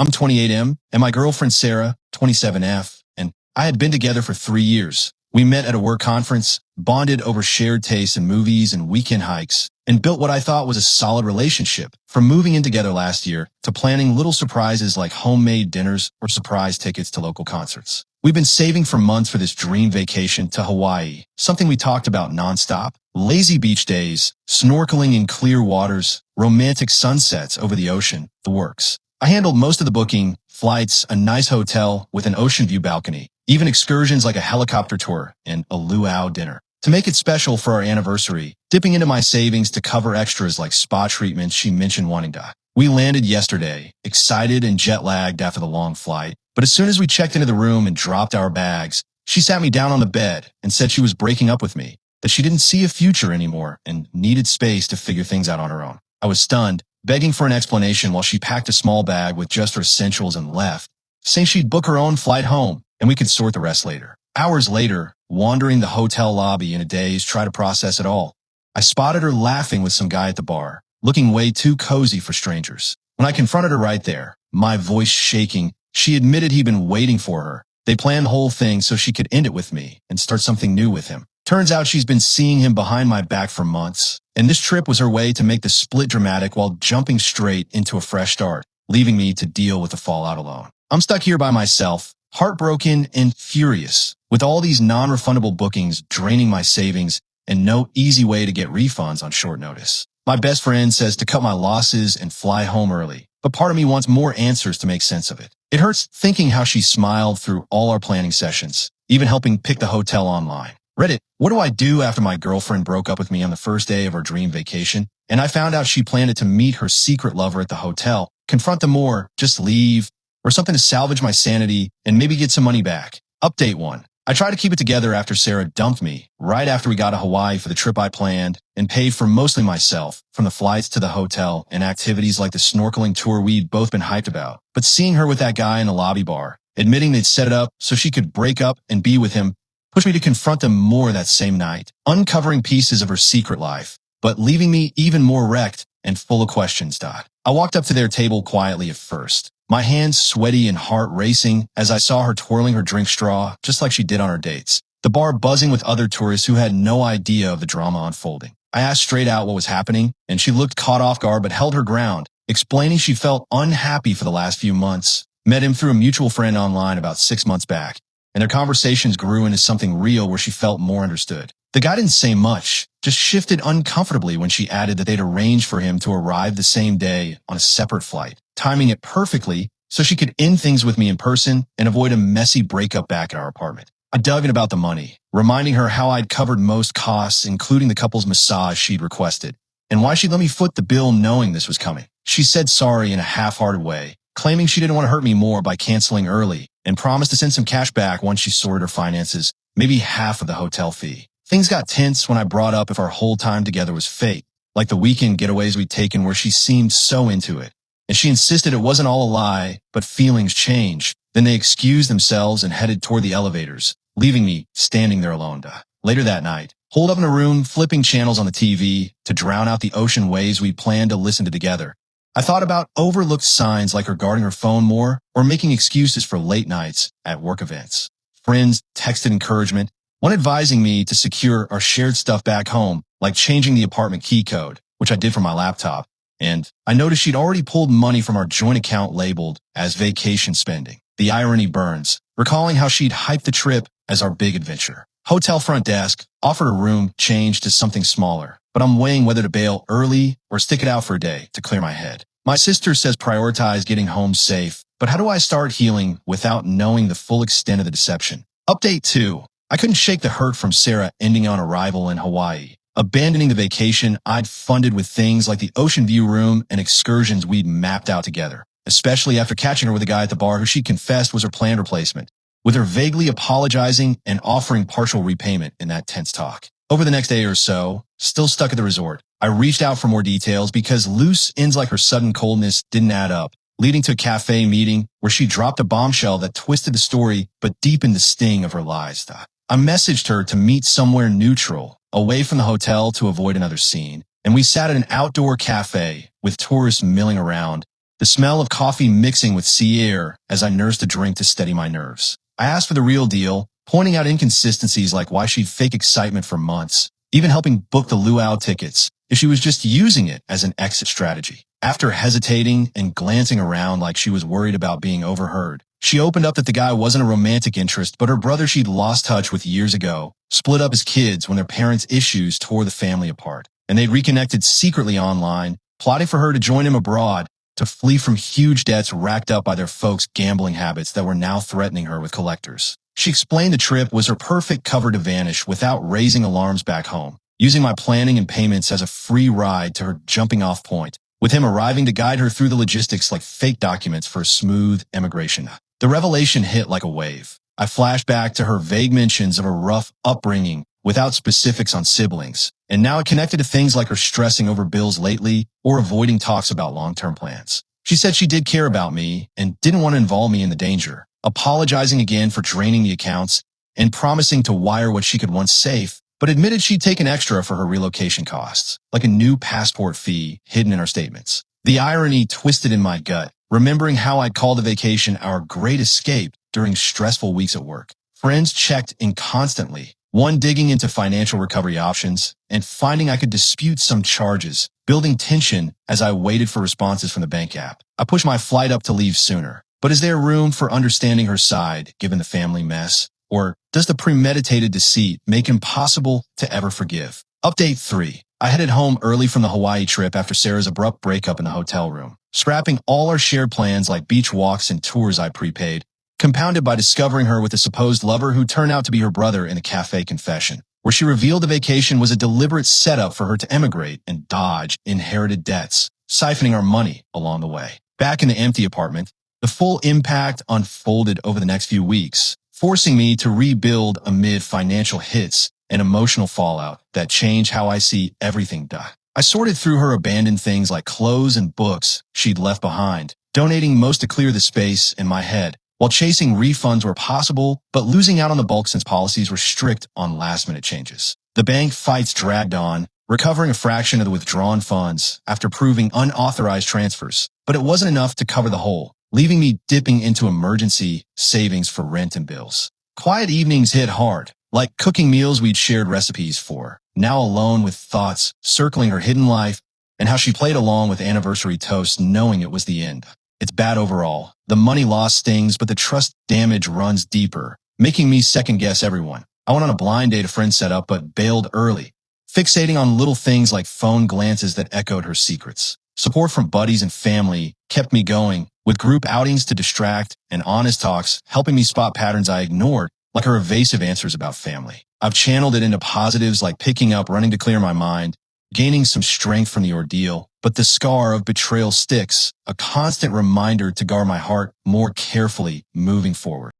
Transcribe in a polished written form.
I'm 28M, and my girlfriend Sarah, 27F, and I had been together for 3 years. We met at a work conference, bonded over shared tastes in movies and weekend hikes, and built what I thought was a solid relationship. From moving in together last year to planning little surprises like homemade dinners or surprise tickets to local concerts. We've been saving for months for this dream vacation to Hawaii, something we talked about nonstop. Lazy beach days, snorkeling in clear waters, romantic sunsets over the ocean, the works. I handled most of the booking, flights, a nice hotel with an ocean view balcony, even excursions like a helicopter tour and a luau dinner. To make it special for our anniversary, dipping into my savings to cover extras like spa treatments she mentioned wanting to. We landed yesterday, excited and jet-lagged after the long flight. But as soon as we checked into the room and dropped our bags, she sat me down on the bed and said she was breaking up with me, that she didn't see a future anymore and needed space to figure things out on her own. I was stunned, begging for an explanation while she packed a small bag with just her essentials and left, saying she'd book her own flight home and we could sort the rest later. Hours later, wandering the hotel lobby in a daze, try to process it all, I spotted her laughing with some guy at the bar, looking way too cozy for strangers. When I confronted her right there, my voice shaking, she admitted he'd been waiting for her. They planned the whole thing so she could end it with me and start something new with him. Turns out she's been seeing him behind my back for months, and this trip was her way to make the split dramatic while jumping straight into a fresh start, leaving me to deal with the fallout alone. I'm stuck here by myself, heartbroken and furious, with all these non-refundable bookings draining my savings and no easy way to get refunds on short notice. My best friend says to cut my losses and fly home early, but part of me wants more answers to make sense of it. It hurts thinking how she smiled through all our planning sessions, even helping pick the hotel online. Reddit, what do I do after my girlfriend broke up with me on the first day of our dream vacation, and I found out she planned to meet her secret lover at the hotel, confront them more, just leave, or something to salvage my sanity and maybe get some money back? Update 1. I tried to keep it together after Sarah dumped me, right after we got to Hawaii for the trip I planned and paid for mostly myself, from the flights to the hotel and activities like the snorkeling tour we'd both been hyped about. But seeing her with that guy in the lobby bar, admitting they'd set it up so she could break up and be with him, pushed me to confront them more that same night, uncovering pieces of her secret life, but leaving me even more wrecked and full of questions. I walked up to their table quietly at first, my hands sweaty and heart racing as I saw her twirling her drink straw just like she did on her dates. The bar buzzing with other tourists who had no idea of the drama unfolding. I asked straight out what was happening, and she looked caught off guard but held her ground, explaining she felt unhappy for the last few months, met him through a mutual friend online about 6 months back, and their conversations grew into something real where she felt more understood. The guy didn't say much, just shifted uncomfortably when she added that they'd arranged for him to arrive the same day on a separate flight, timing it perfectly so she could end things with me in person and avoid a messy breakup back at our apartment. I dug in about the money, reminding her how I'd covered most costs, including the couple's massage she'd requested, and why she'd let me foot the bill knowing this was coming. She said sorry in a half-hearted way, claiming she didn't want to hurt me more by canceling early, and promised to send some cash back once she sorted her finances, maybe half of the hotel fee. Things got tense when I brought up if our whole time together was fake, like the weekend getaways we'd taken where she seemed so into it. And she insisted it wasn't all a lie, but feelings changed. Then they excused themselves and headed toward the elevators, leaving me standing there alone. Later that night, holed up in a room, flipping channels on the TV to drown out the ocean waves we planned to listen to together. I thought about overlooked signs like her guarding her phone more or making excuses for late nights at work events. Friends texted encouragement, one advising me to secure our shared stuff back home, like changing the apartment key code, which I did from my laptop. And I noticed she'd already pulled money from our joint account labeled as vacation spending. The irony burns, recalling how she'd hyped the trip as our big adventure. Hotel front desk offered a room changed to something smaller, but I'm weighing whether to bail early or stick it out for a day to clear my head. My sister says prioritize getting home safe, but how do I start healing without knowing the full extent of the deception? Update 2. I couldn't shake the hurt from Sarah ending on arrival in Hawaii, abandoning the vacation I'd funded with things like the ocean view room and excursions we'd mapped out together, especially after catching her with a guy at the bar who she confessed was her planned replacement, with her vaguely apologizing and offering partial repayment in that tense talk. Over the next day or so, still stuck at the resort, I reached out for more details because loose ends like her sudden coldness didn't add up, leading to a cafe meeting where she dropped a bombshell that twisted the story but deepened the sting of her lies. I messaged her to meet somewhere neutral, away from the hotel to avoid another scene, and we sat at an outdoor cafe with tourists milling around, the smell of coffee mixing with sea air as I nursed a drink to steady my nerves. I asked for the real deal, pointing out inconsistencies like why she'd fake excitement for months, even helping book the luau tickets if she was just using it as an exit strategy. After hesitating and glancing around like she was worried about being overheard, she opened up that the guy wasn't a romantic interest, but her brother she'd lost touch with years ago, split up as kids when their parents' issues tore the family apart, and they'd reconnected secretly online, plotting for her to join him abroad to flee from huge debts racked up by their folks' gambling habits that were now threatening her with collectors. She explained the trip was her perfect cover to vanish without raising alarms back home, using my planning and payments as a free ride to her jumping-off point, with him arriving to guide her through the logistics like fake documents for a smooth immigration. The revelation hit like a wave. I flashed back to her vague mentions of a rough upbringing without specifics on siblings, and now it connected to things like her stressing over bills lately or avoiding talks about long-term plans. She said she did care about me and didn't want to involve me in the danger, apologizing again for draining the accounts and promising to wire what she could once safe, but admitted she'd taken extra for her relocation costs, like a new passport fee hidden in her statements. The irony twisted in my gut, remembering how I'd called the vacation our great escape during stressful weeks at work. Friends checked in constantly, one digging into financial recovery options and finding I could dispute some charges, building tension as I waited for responses from the bank app. I pushed my flight up to leave sooner, but is there room for understanding her side given the family mess? Or does the premeditated deceit make impossible to ever forgive? Update 3. I headed home early from the Hawaii trip after Sarah's abrupt breakup in the hotel room, scrapping all our shared plans like beach walks and tours I prepaid, compounded by discovering her with a supposed lover who turned out to be her brother in a cafe confession, where she revealed the vacation was a deliberate setup for her to emigrate and dodge inherited debts, siphoning our money along the way. Back in the empty apartment, the full impact unfolded over the next few weeks, forcing me to rebuild amid financial hits and emotional fallout that change how I see everything done. I sorted through her abandoned things like clothes and books she'd left behind, donating most to clear the space in my head, while chasing refunds where possible, but losing out on the bulk since policies were strict on last-minute changes. The bank fights dragged on, recovering a fraction of the withdrawn funds after proving unauthorized transfers, but it wasn't enough to cover the hole, leaving me dipping into emergency savings for rent and bills. Quiet evenings hit hard, like cooking meals we'd shared recipes for, now alone with thoughts circling her hidden life and how she played along with anniversary toasts knowing it was the end. It's bad overall. The money loss stings, but the trust damage runs deeper, making me second-guess everyone. I went on a blind date a friend set up, but bailed early, fixating on little things like phone glances that echoed her secrets. Support from buddies and family kept me going, with group outings to distract and honest talks helping me spot patterns I ignored, like her evasive answers about family. I've channeled it into positives like picking up running to clear my mind, gaining some strength from the ordeal, but the scar of betrayal sticks, a constant reminder to guard my heart more carefully moving forward.